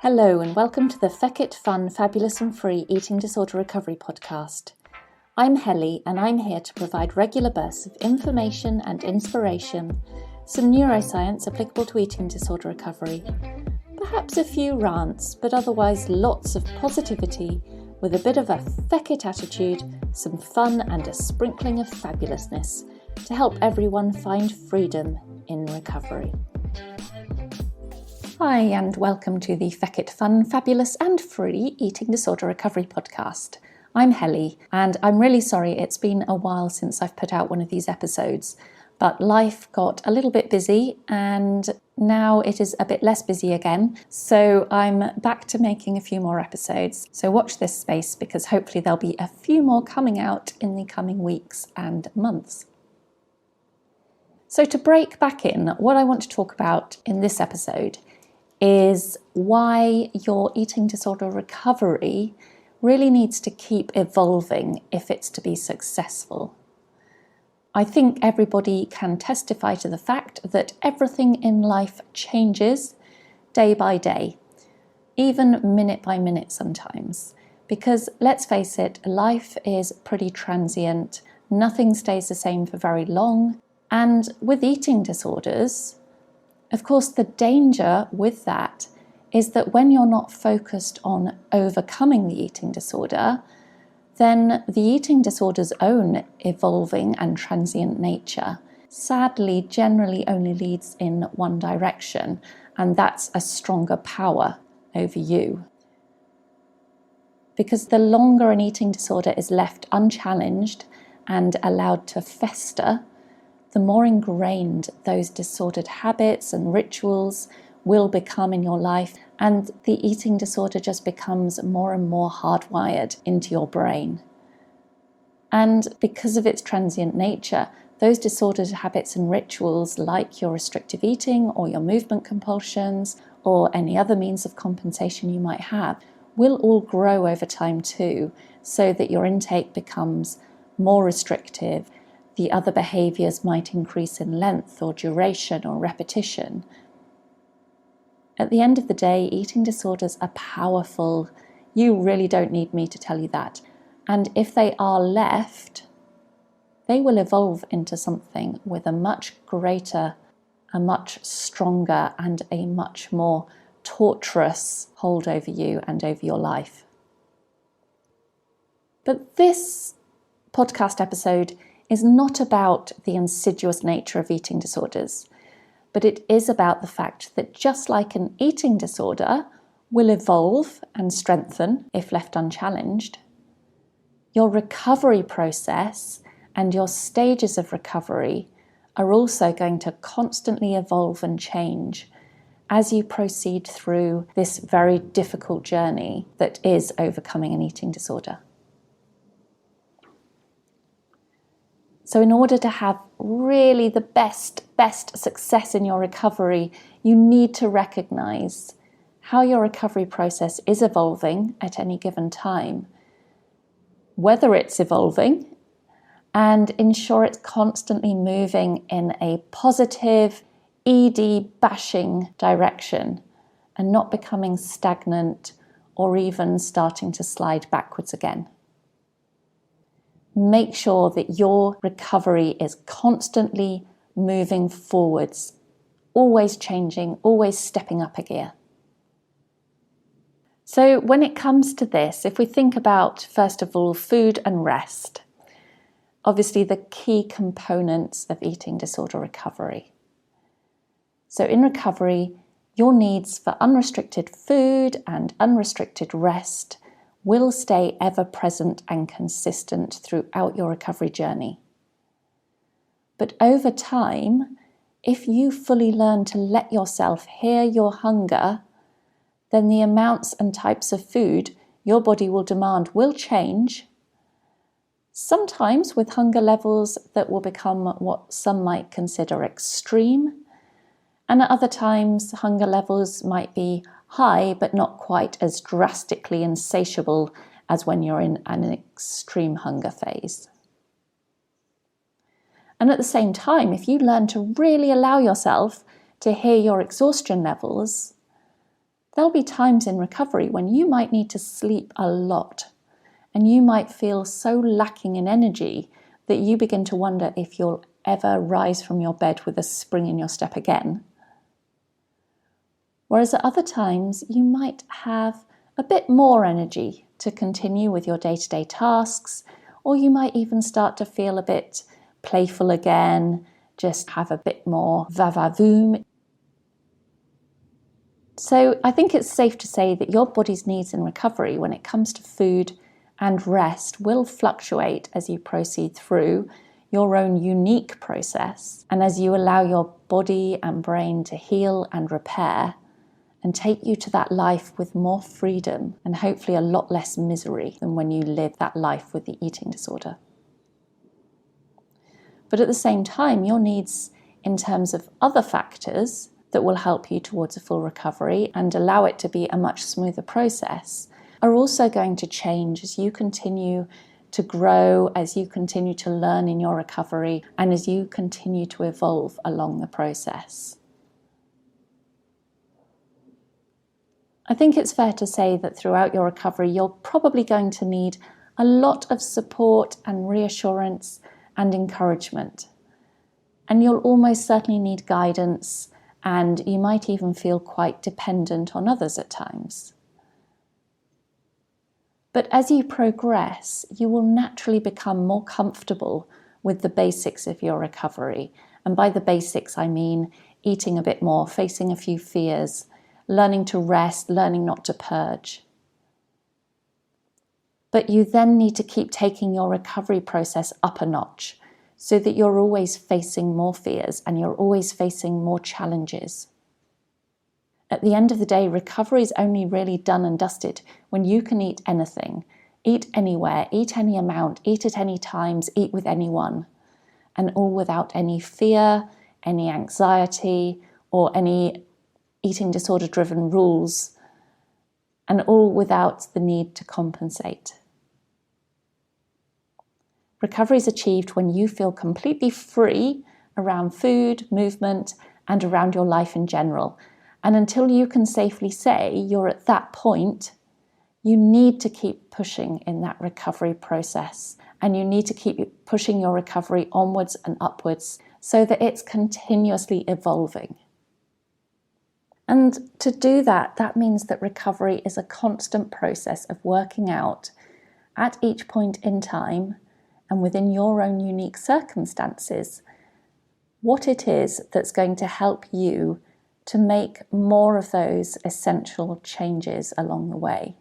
Hello and welcome to the Feck It Fun, Fabulous and Free Eating Disorder Recovery podcast. I'm Helly and I'm here to provide regular bursts of information and inspiration, some neuroscience applicable to eating disorder recovery, perhaps a few rants, but otherwise lots of positivity with a bit of a feck it attitude, some fun and a sprinkling of fabulousness to help everyone find freedom in recovery. Hi and welcome to the Feck It Fun, Fabulous and Free Eating Disorder Recovery podcast. I'm Helly and I'm really sorry it's been a while since I've put out one of these episodes, but life got a little bit busy and now it is a bit less busy again, so I'm back to making a few more episodes. So watch this space because hopefully there'll be a few more coming out in the coming weeks and months. So to break back in, what I want to talk about in this episode is why your eating disorder recovery really needs to keep evolving if it's to be successful. I think everybody can testify to the fact that everything in life changes day by day, even minute by minute sometimes. Because let's face it, life is pretty transient, nothing stays the same for very long, and with eating disorders, of course, the danger with that is that when you're not focused on overcoming the eating disorder, then the eating disorder's own evolving and transient nature sadly generally only leads in one direction, and that's a stronger power over you. Because the longer an eating disorder is left unchallenged and allowed to fester, the more ingrained those disordered habits and rituals will become in your life, and the eating disorder just becomes more and more hardwired into your brain. And because of its transient nature, those disordered habits and rituals, like your restrictive eating or your movement compulsions or any other means of compensation you might have, will all grow over time too, so that your intake becomes more restrictive. The other behaviours might increase in length or duration or repetition. At the end of the day, eating disorders are powerful. You really don't need me to tell you that. And if they are left, they will evolve into something with a much greater, a much stronger, and a much more torturous hold over you and over your life. But this podcast episode is not about the insidious nature of eating disorders, but it is about the fact that just like an eating disorder will evolve and strengthen if left unchallenged, your recovery process and your stages of recovery are also going to constantly evolve and change as you proceed through this very difficult journey that is overcoming an eating disorder. So in order to have really the best success in your recovery, you need to recognize how your recovery process is evolving at any given time, whether it's evolving, and ensure it's constantly moving in a positive, ED bashing direction and not becoming stagnant or even starting to slide backwards again. Make sure that your recovery is constantly moving forwards, always changing, always stepping up a gear. So when it comes to this, if we think about, first of all, food and rest, obviously the key components of eating disorder recovery. So in recovery, your needs for unrestricted food and unrestricted rest will stay ever present and consistent throughout your recovery journey. But over time, if you fully learn to let yourself hear your hunger, then the amounts and types of food your body will demand will change, sometimes with hunger levels that will become what some might consider extreme, and at other times hunger levels might be high, but not quite as drastically insatiable as when you're in an extreme hunger phase. And at the same time, if you learn to really allow yourself to hear your exhaustion levels, There'll be times in recovery when you might need to sleep a lot, and you might feel so lacking in energy that you begin to wonder if you'll ever rise from your bed with a spring in your step again. Whereas at other times, you might have a bit more energy to continue with your day-to-day tasks, or you might even start to feel a bit playful again, just have a bit more va-va-voom. So I think it's safe to say that your body's needs in recovery when it comes to food and rest will fluctuate as you proceed through your own unique process, and as you allow your body and brain to heal and repair and take you to that life with more freedom and hopefully a lot less misery than when you live that life with the eating disorder. But at the same time, your needs in terms of other factors that will help you towards a full recovery and allow it to be a much smoother process are also going to change as you continue to grow, as you continue to learn in your recovery, and as you continue to evolve along the process. I think it's fair to say that throughout your recovery, you're probably going to need a lot of support and reassurance and encouragement. And you'll almost certainly need guidance, and you might even feel quite dependent on others at times. But as you progress, you will naturally become more comfortable with the basics of your recovery. And by the basics, I mean eating a bit more, facing a few fears, learning to rest, learning not to purge. But you then need to keep taking your recovery process up a notch so that you're always facing more fears and you're always facing more challenges. At the end of the day, recovery is only really done and dusted when you can eat anything, eat anywhere, eat any amount, eat at any times, eat with anyone, and all without any fear, any anxiety, or any eating disorder-driven rules, and all without the need to compensate. Recovery is achieved when you feel completely free around food, movement, and around your life in general. And until you can safely say you're at that point, you need to keep pushing in that recovery process. And you need to keep pushing your recovery onwards and upwards so that it's continuously evolving. And to do that, that means that recovery is a constant process of working out at each point in time and within your own unique circumstances what it is that's going to help you to make more of those essential changes along the way.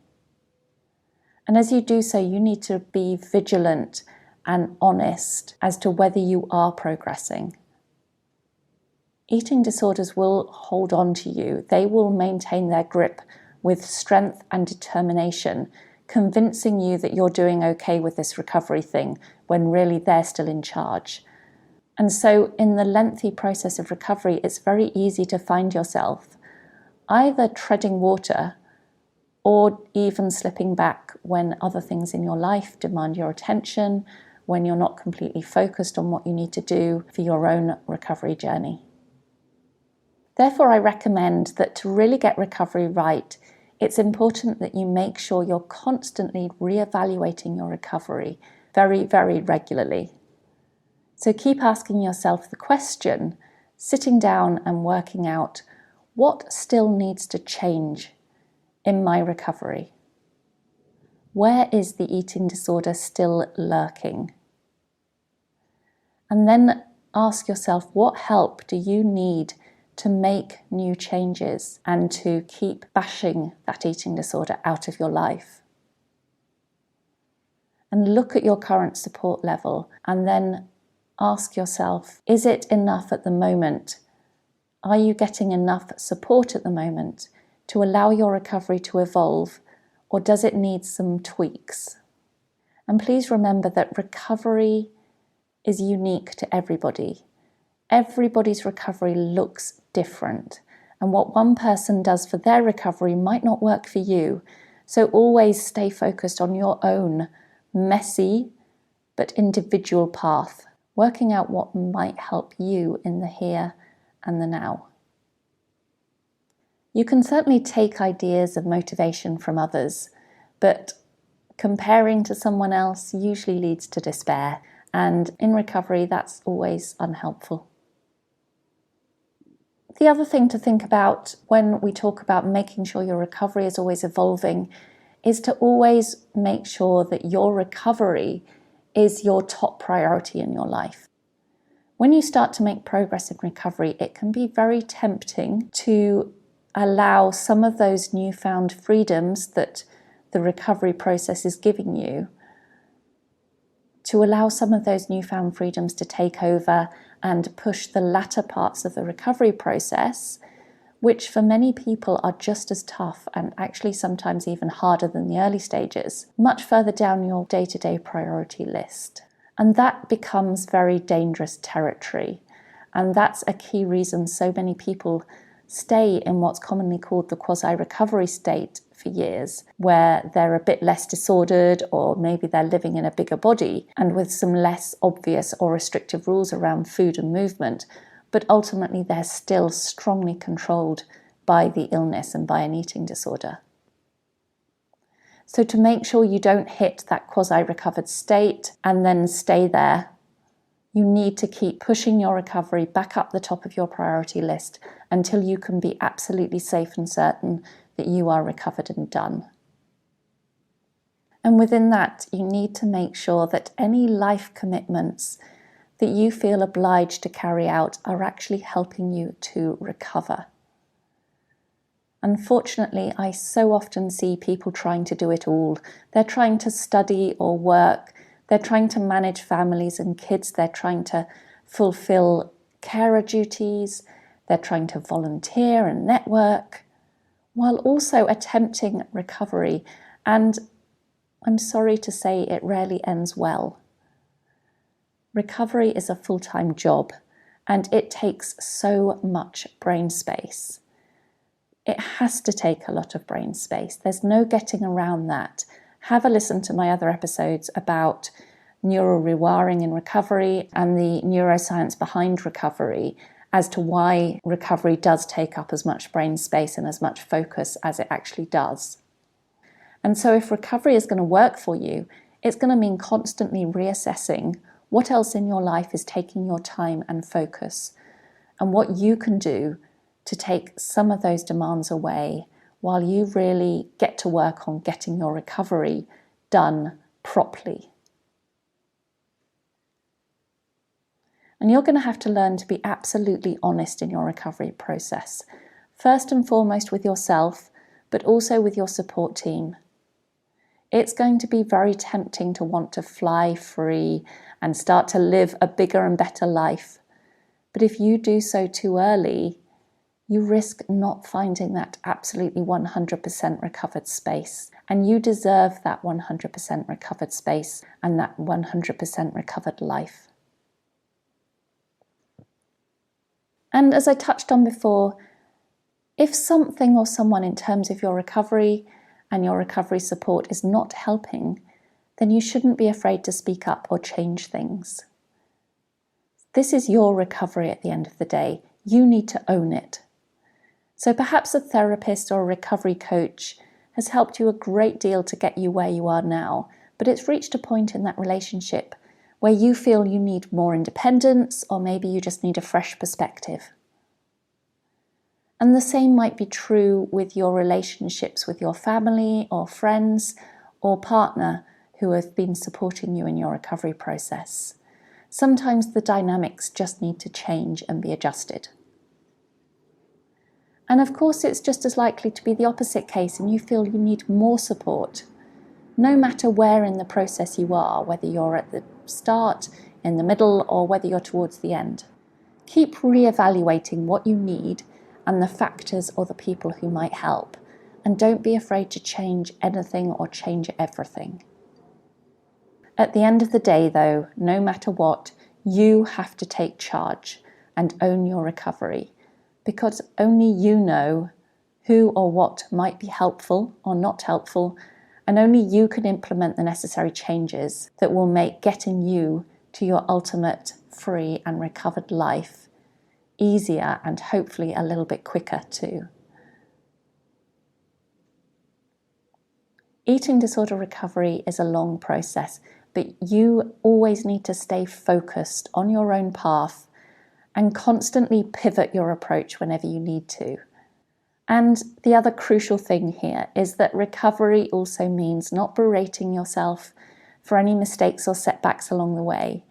And as you do so, you need to be vigilant and honest as to whether you are progressing. Eating disorders will hold on to you. They will maintain their grip with strength and determination, convincing you that you're doing okay with this recovery thing when really they're still in charge. And so in the lengthy process of recovery, it's very easy to find yourself either treading water or even slipping back when other things in your life demand your attention, when you're not completely focused on what you need to do for your own recovery journey. Therefore, I recommend that to really get recovery right, it's important that you make sure you're constantly reevaluating your recovery very, very regularly. So keep asking yourself the question, sitting down and working out what still needs to change in my recovery. Where is the eating disorder still lurking? And then ask yourself, what help do you need to make new changes and to keep bashing that eating disorder out of your life? And look at your current support level and then ask yourself, is it enough at the moment? Are you getting enough support at the moment to allow your recovery to evolve, or does it need some tweaks? And please remember that recovery is unique to everybody. Everybody's recovery looks different, and what one person does for their recovery might not work for you. So always stay focused on your own messy but individual path, working out what might help you in the here and the now. You can certainly take ideas and motivation from others, but comparing to someone else usually leads to despair, and in recovery that's always unhelpful. The other thing to think about when we talk about making sure your recovery is always evolving is to always make sure that your recovery is your top priority in your life. When you start to make progress in recovery, it can be very tempting to allow some of those newfound freedoms that the recovery process is giving you, to allow some of those newfound freedoms to take over and push the latter parts of the recovery process, which for many people are just as tough and actually sometimes even harder than the early stages, much further down your day-to-day priority list. And that becomes very dangerous territory. And that's a key reason so many people stay in what's commonly called the quasi-recovery state for years, where they're a bit less disordered, or maybe they're living in a bigger body and with some less obvious or restrictive rules around food and movement, but ultimately they're still strongly controlled by the illness and by an eating disorder. So to make sure you don't hit that quasi-recovered state and then stay there, you need to keep pushing your recovery back up the top of your priority list until you can be absolutely safe and certain that you are recovered and done. And within that, you need to make sure that any life commitments that you feel obliged to carry out are actually helping you to recover. Unfortunately, I so often see people trying to do it all. They're trying to study or work, they're trying to manage families and kids, they're trying to fulfill carer duties, they're trying to volunteer and network, while also attempting recovery. And I'm sorry to say it rarely ends well. Recovery is a full-time job, and it takes so much brain space. It has to take a lot of brain space. There's no getting around that. Have a listen to my other episodes about neural rewiring in recovery and the neuroscience behind recovery as to why recovery does take up as much brain space and as much focus as it actually does. And so if recovery is going to work for you, it's going to mean constantly reassessing what else in your life is taking your time and focus, and what you can do to take some of those demands away while you really get to work on getting your recovery done properly. And you're going to have to learn to be absolutely honest in your recovery process, first and foremost with yourself, but also with your support team. It's going to be very tempting to want to fly free and start to live a bigger and better life. But if you do so too early, you risk not finding that absolutely 100% recovered space. And you deserve that 100% recovered space and that 100% recovered life. And as I touched on before, if something or someone in terms of your recovery and your recovery support is not helping, then you shouldn't be afraid to speak up or change things. This is your recovery at the end of the day. You need to own it. So perhaps a therapist or a recovery coach has helped you a great deal to get you where you are now, but it's reached a point in that relationship where you feel you need more independence, or maybe you just need a fresh perspective. And the same might be true with your relationships with your family or friends or partner who have been supporting you in your recovery process. Sometimes the dynamics just need to change and be adjusted. And of course, it's just as likely to be the opposite case and you feel you need more support, no matter where in the process you are, whether you're at the start, in the middle, or whether you're towards the end. Keep re-evaluating what you need and the factors or the people who might help, and don't be afraid to change anything or change everything. At the end of the day, though, no matter what, you have to take charge and own your recovery, because only you know who or what might be helpful or not helpful, and only you can implement the necessary changes that will make getting you to your ultimate free and recovered life easier and hopefully a little bit quicker too. Eating disorder recovery is a long process, but you always need to stay focused on your own path and constantly pivot your approach whenever you need to. And the other crucial thing here is that recovery also means not berating yourself for any mistakes or setbacks along the way,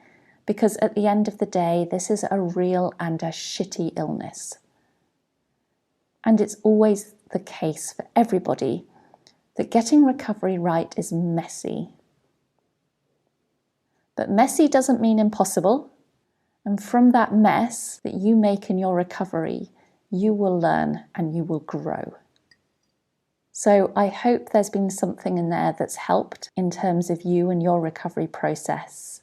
because at the end of the day, this is a real and a shitty illness. And it's always the case for everybody that getting recovery right is messy. But messy doesn't mean impossible. And from that mess that you make in your recovery, you will learn and you will grow. So I hope there's been something in there that's helped in terms of you and your recovery process.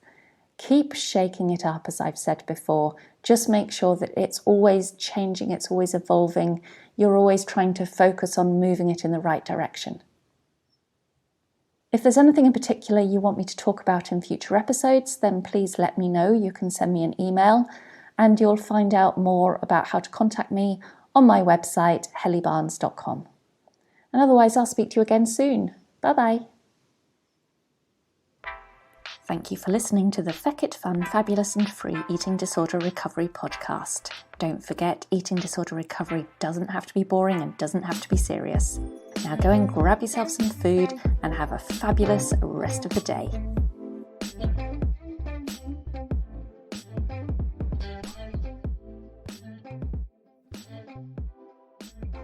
Keep shaking it up, as I've said before. Just make sure that it's always changing, it's always evolving. You're always trying to focus on moving it in the right direction. If there's anything in particular you want me to talk about in future episodes, then please let me know. You can send me an email and you'll find out more about how to contact me on my website, hellybarnes.com. And otherwise, I'll speak to you again soon. Bye-bye. Thank you for listening to the Feckit Fun, Fabulous and Free Eating Disorder Recovery podcast. Don't forget, eating disorder recovery doesn't have to be boring and doesn't have to be serious. Now go and grab yourself some food and have a fabulous rest of the day.